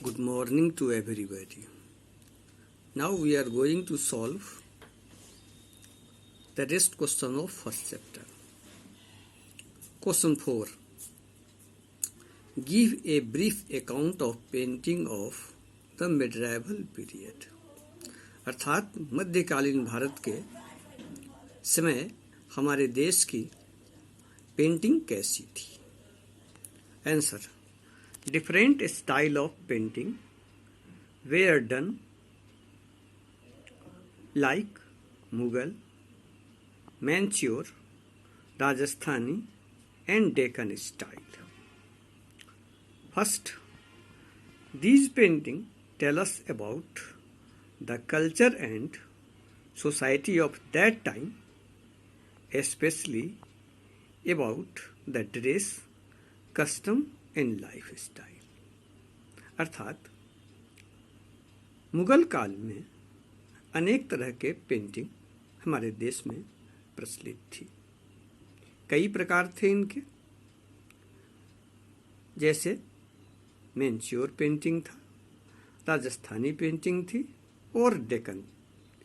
Good morning to everybody. Now we are going to solve the rest question of first chapter. Question 4. Give a brief account of painting of the medieval period. अर्थात मध्यकालीन भारत के समय हमारे देश की painting कैसी थी. Answer. Different style of painting were done like Mughal, Manchur, Rajasthani and Deccan style. First, these paintings tell us about the culture and society of that time, especially about the dress, custom and lifestyle. अर्थात मुगल काल में अनेक तरह के painting हमारे देश में प्रचलित थी. कई प्रकार थे इनके, जैसे मैंच्योर पेंटिंग था, राजस्थानी पेंटिंग थी और डेक्कन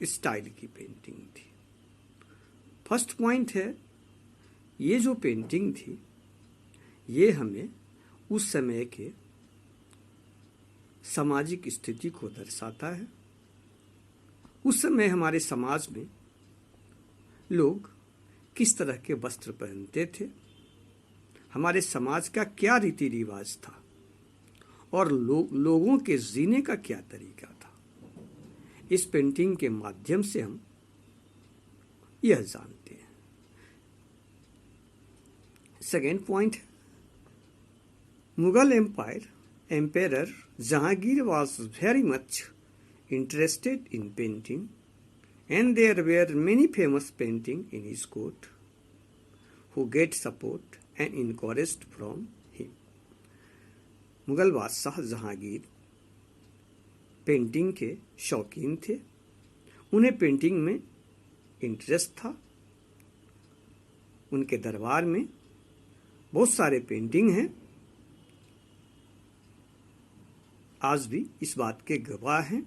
स्टाइल की पेंटिंग थी. फर्स्ट पॉइंट है, ये जो पेंटिंग थी ये हमें उस समय के सामाजिक स्थिति को दर्शाता है. उस समय हमारे समाज में लोग किस तरह के वस्त्र पहनते थे, हमारे समाज का क्या रीति रिवाज था और लोगों के जीने का क्या तरीका था. इस पेंटिंग के माध्यम से हम यह जानते हैं. सेकेंड पॉइंट है, Mughal Emperor Jahangir was very much interested in painting, and there were many famous paintings in his court who get support and encouraged from him. Mughal बादशाह जहांगीर पेंटिंग के शौकीन थे. उन्हें पेंटिंग में इंटरेस्ट था. उनके दरबार में बहुत सारे पेंटिंग हैं. आज भी इस बात के गवाह हैं,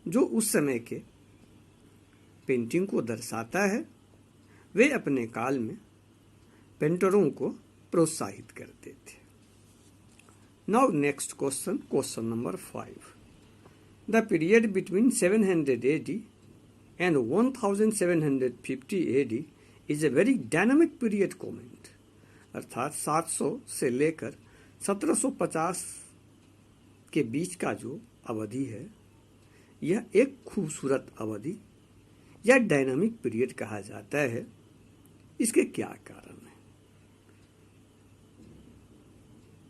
जो उस समय के पेंटिंग को दर्शाता है. वे अपने काल में पेंटरों को प्रोत्साहित करते थे. Now next question, question number 5. The period between 700 AD and 1750 AD is a very dynamic period comment. अर्थात 700 से लेकर 1750 के बीच का जो अवधि है, यह एक खूबसूरत अवधि या डायनामिक पीरियड कहा जाता है. इसके क्या कारण है?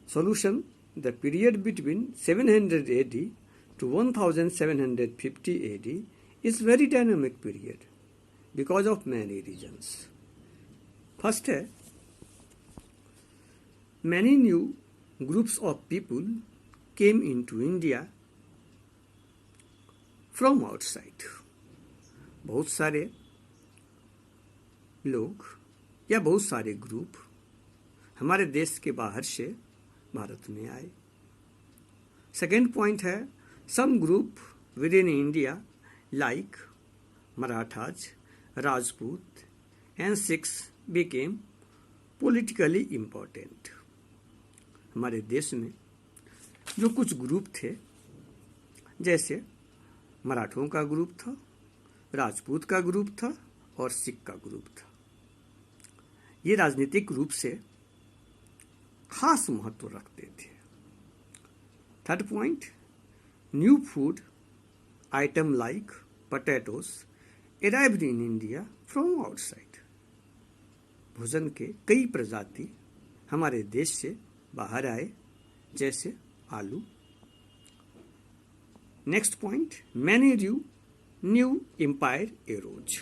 Solution. The period between 700 AD to 1750 AD is very dynamic period because of many reasons. First है, many new groups of people came into India from outside. बहुत सारे लोग या बहुत सारे ग्रुप हमारे देश के बाहर से भारत में आए. सेकेंड पॉइंट है, some group within India like Marathas, Rajput and Sikhs became politically important. हमारे देश में जो कुछ ग्रुप थे, जैसे मराठों का ग्रुप था, राजपूत का ग्रुप था और सिख का ग्रुप था, ये राजनीतिक रूप से खास महत्व रखते थे. Third point, new food item like potatoes arrived in India from outside. भोजन के कई प्रजाति हमारे देश से बाहर आए, जैसे आलू. Next point, many new empire arose.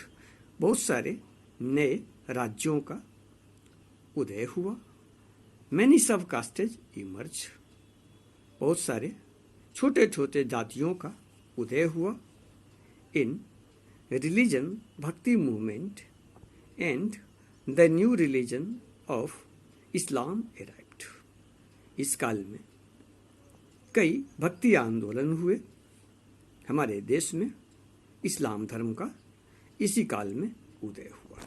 बहुत सारे नए राज्यों का उदय हुआ. मैनी सब कास्टेज इमर्ज. बहुत सारे छोटे छोटे जातियों का उदय हुआ. इन रिलीजन भक्ति movement and the new religion of Islam arrived. इस काल में कई भक्ति आंदोलन हुए। हमारे देश में इस्लाम धर्म का इसी काल में उदय हुआ।